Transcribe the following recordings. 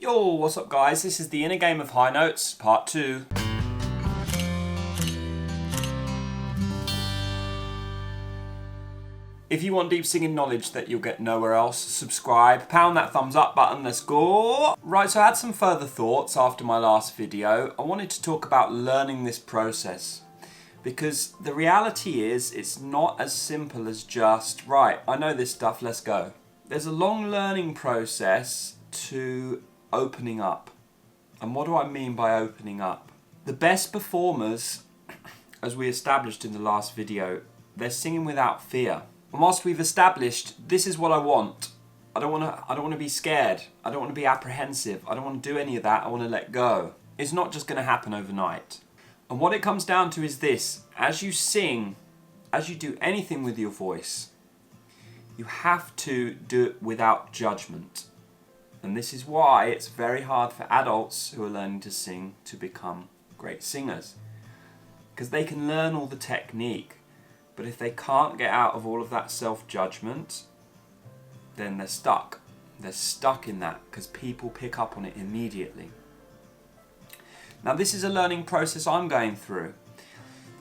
Yo, what's up guys? This is the Inner Game of High Notes, part 2. If you want deep singing knowledge that you'll get nowhere else, subscribe, pound that thumbs up button, let's go! Right, so I had some further thoughts after my last video. I wanted to talk about learning this process. Because the reality is, it's not as simple as just, right, I know this stuff, let's go. There's a long learning process to opening up. And what do I mean by opening up? The best performers, as we established in the last video, they're singing without fear. And whilst we've established this is what I want, I don't want to be scared. I don't want to be apprehensive. I don't want to do any of that. I want to let go. It's not just going to happen overnight. And what it comes down to is this: as you sing, as you do anything with your voice, you have to do it without judgment. And this is why it's very hard for adults who are learning to sing to become great singers. Because they can learn all the technique, but if they can't get out of all of that self-judgment, then they're stuck. They're stuck in that because people pick up on it immediately. Now this is a learning process I'm going through.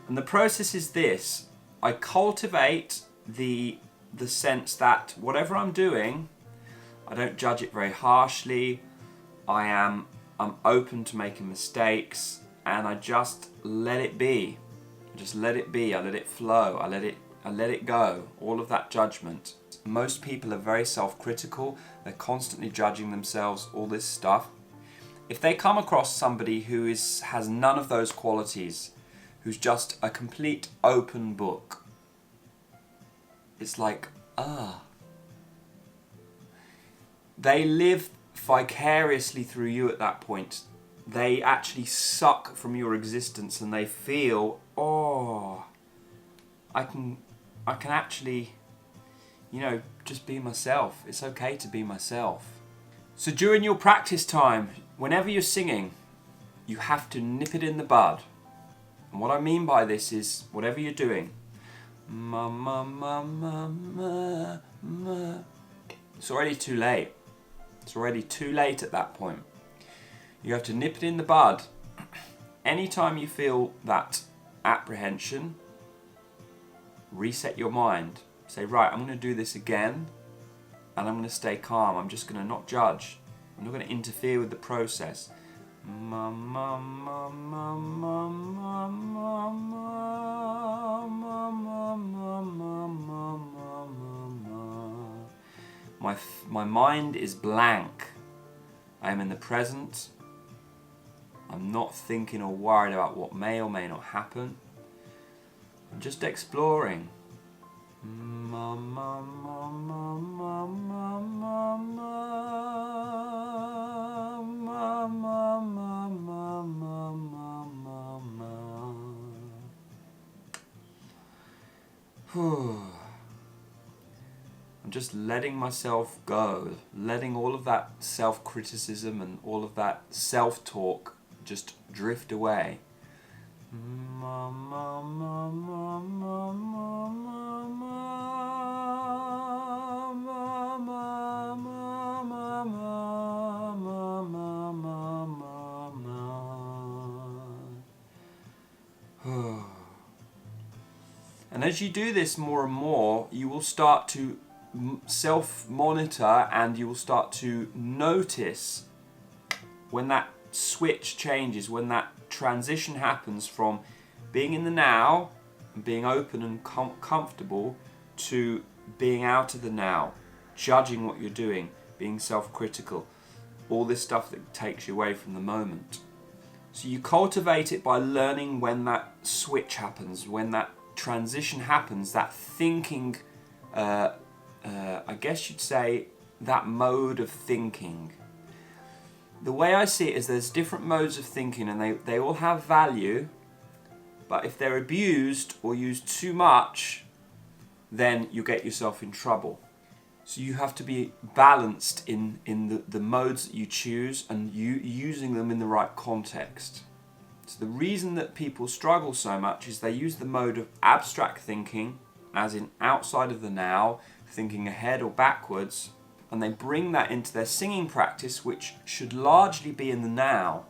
And the process is this: I cultivate the sense that whatever I'm doing, I don't judge it very harshly. I'm open to making mistakes, and I just let it be. Just let it be. I let it flow. I let it go. All of that judgment. Most people are very self-critical. They're constantly judging themselves, all this stuff. If they come across somebody who has none of those qualities, who's just a complete open book, it's like, they live vicariously through you at that point. They actually suck from your existence and they feel, I can actually, just be myself. It's okay to be myself. So during your practice time, whenever you're singing, you have to nip it in the bud. And what I mean by this is, whatever you're doing, ma ma ma ma ma ma, it's already too late. It's already too late at that point. You have to nip it in the bud. Anytime you feel that apprehension, reset your mind. Say, right, I'm going to do this again, and I'm going to stay calm. I'm just going to not judge. I'm not going to interfere with the process. Ma ma ma ma ma ma ma ma ma ma ma ma ma. My mind is blank. I am in the present. I'm not thinking or worried about what may or may not happen. I'm just exploring. Ma ma ma ma ma ma ma ma ma ma ma ma ma. I'm just letting myself go, letting all of that self-criticism and all of that self-talk just drift away. Ma ma ma ma ma ma ma ma ma ma ma. And as you do this more and more, you will start to self-monitor, and you will start to notice when that switch changes, when that transition happens from being in the now and being open and comfortable to being out of the now, judging what you're doing, being self-critical, all this stuff that takes you away from the moment. So you cultivate it by learning when that switch happens, when that transition happens, that thinking, I guess you'd say, that mode of thinking. The way I see it is there's different modes of thinking, and they all have value, but if they're abused or used too much, then you get yourself in trouble. So you have to be balanced in the modes that you choose, and using them in the right context. So the reason that people struggle so much is they use the mode of abstract thinking, as in outside of the now, thinking ahead or backwards, and they bring that into their singing practice, which should largely be in the now.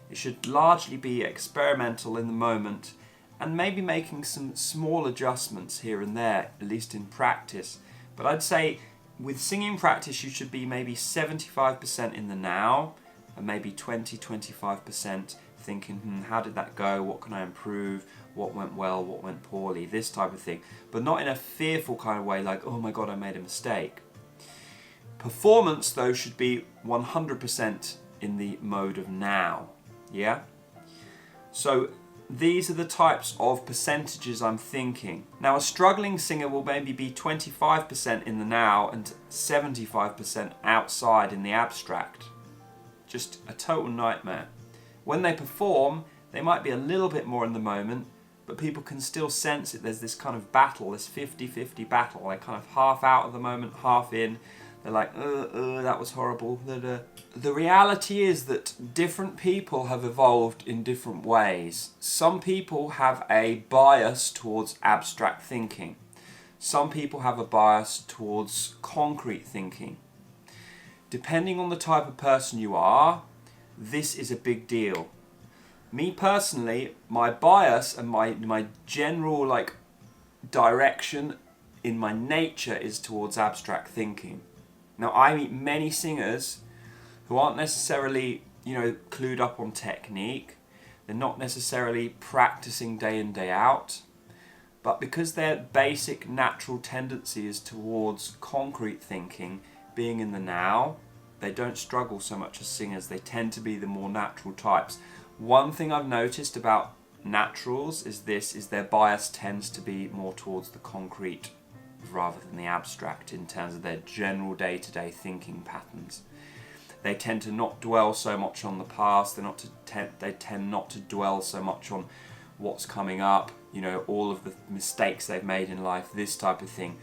It should largely be experimental in the moment, and maybe making some small adjustments here and there, at least in practice. But I'd say with singing practice you should be maybe 75% in the now, and maybe 20-25% thinking, how did that go, what can I improve, what went well, what went poorly, this type of thing. But not in a fearful kind of way, like, oh my god, I made a mistake. Performance though should be 100% in the mode of now. Yeah? So these are the types of percentages I'm thinking. Now a struggling singer will maybe be 25% in the now and 75% outside in the abstract. Just a total nightmare. When they perform, they might be a little bit more in the moment, but people can still sense it. There's this kind of battle, this 50-50 battle. They're kind of half out of the moment, half in. They're like, that was horrible. The reality is that different people have evolved in different ways. Some people have a bias towards abstract thinking. Some people have a bias towards concrete thinking. Depending on the type of person you are, this is a big deal. Me personally, my bias and my general direction in my nature is towards abstract thinking. Now I meet many singers who aren't necessarily, clued up on technique. They're not necessarily practicing day in, day out. But because their basic natural tendency is towards concrete thinking, being in the now, they don't struggle so much as singers. They tend to be the more natural types. One thing I've noticed about naturals is their bias tends to be more towards the concrete rather than the abstract in terms of their general day-to-day thinking patterns. They tend to not dwell so much on the past. They tend not to dwell so much on what's coming up, all of the mistakes they've made in life, this type of thing.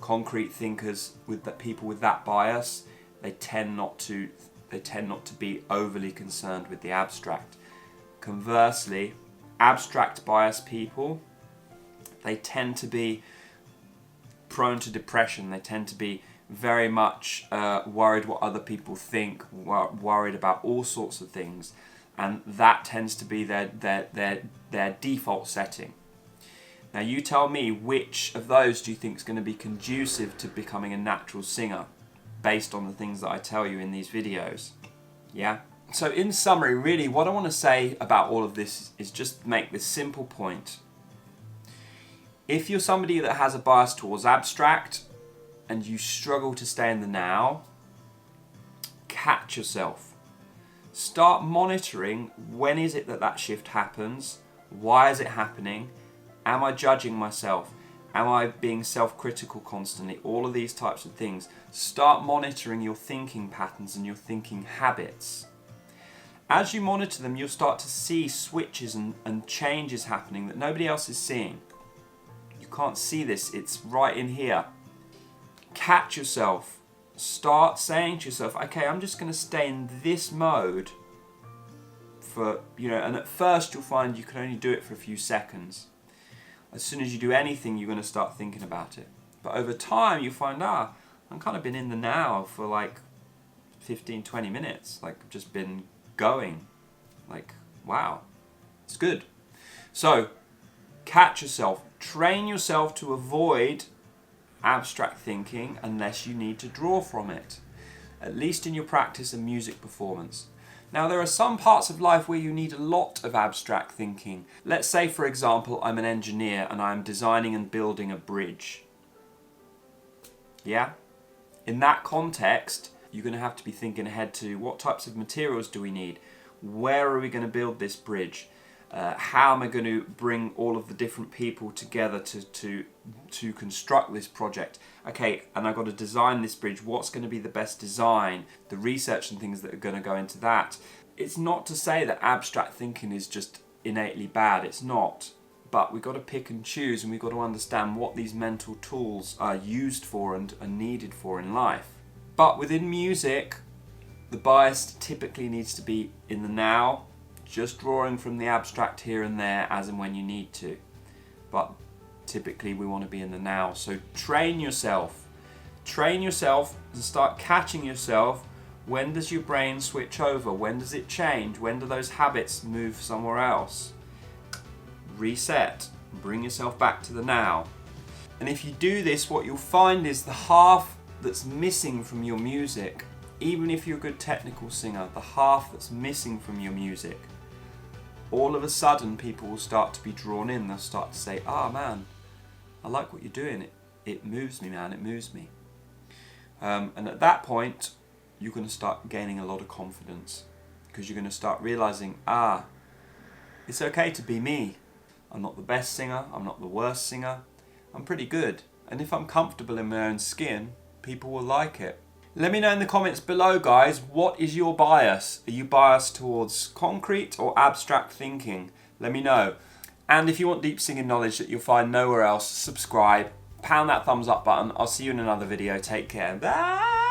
Concrete thinkers, people with that bias, they tend not to be overly concerned with the abstract. Conversely, abstract bias people, they tend to be prone to depression. They tend to be very much worried what other people think, worried about all sorts of things, and that tends to be their default setting. Now you tell me, which of those do you think is going to be conducive to becoming a natural singer based on the things that I tell you in these videos? Yeah? So in summary, really what I want to say about all of this is just make this simple point. If you're somebody that has a bias towards abstract and you struggle to stay in the now, catch yourself. Start monitoring, when is it that shift happens? Why is it happening? Am I judging myself? Am I being self-critical constantly? All of these types of things. Start monitoring your thinking patterns and your thinking habits. As you monitor them, you'll start to see switches and changes happening that nobody else is seeing. You can't see this, it's right in here. Catch yourself. Start saying to yourself, okay, I'm just going to stay in this mode for, and at first you'll find you can only do it for a few seconds. As soon as you do anything, you're going to start thinking about it. But over time, you find, I'm kind of been in the now for 15-20 minutes. I've just been going. Wow, it's good. So, catch yourself. Train yourself to avoid abstract thinking unless you need to draw from it, at least in your practice and music performance. Now there are some parts of life where you need a lot of abstract thinking. Let's say, for example, I'm an engineer and I'm designing and building a bridge. Yeah? In that context, you're going to have to be thinking ahead to what types of materials do we need? Where are we going to build this bridge? How am I going to bring all of the different people together to construct this project? Okay, and I've got to design this bridge. What's going to be the best design? The research and things that are going to go into that. It's not to say that abstract thinking is just innately bad. It's not. But we've got to pick and choose, and we've got to understand what these mental tools are used for and are needed for in life. But within music, the bias typically needs to be in the now, just drawing from the abstract here and there as and when you need to. But typically we want to be in the now. So train yourself Train yourself and start catching yourself. When does your brain switch over? When does it change? When do those habits move somewhere else? Reset. Bring yourself back to the now. And if you do this, what you'll find is the half that's missing from your music, even if you're a good technical singer, the half that's missing from your music, all of a sudden people will start to be drawn in. They'll start to say, ah man, I like what you're doing. It moves me, man, it moves me. And at that point, you're going to start gaining a lot of confidence, because you're going to start realizing, it's okay to be me. I'm not the best singer, I'm not the worst singer, I'm pretty good. And if I'm comfortable in my own skin, people will like it. Let me know in the comments below, guys, what is your bias? Are you biased towards concrete or abstract thinking? Let me know. And if you want deep singing knowledge that you'll find nowhere else, subscribe, pound that thumbs up button. I'll see you in another video. Take care. Bye!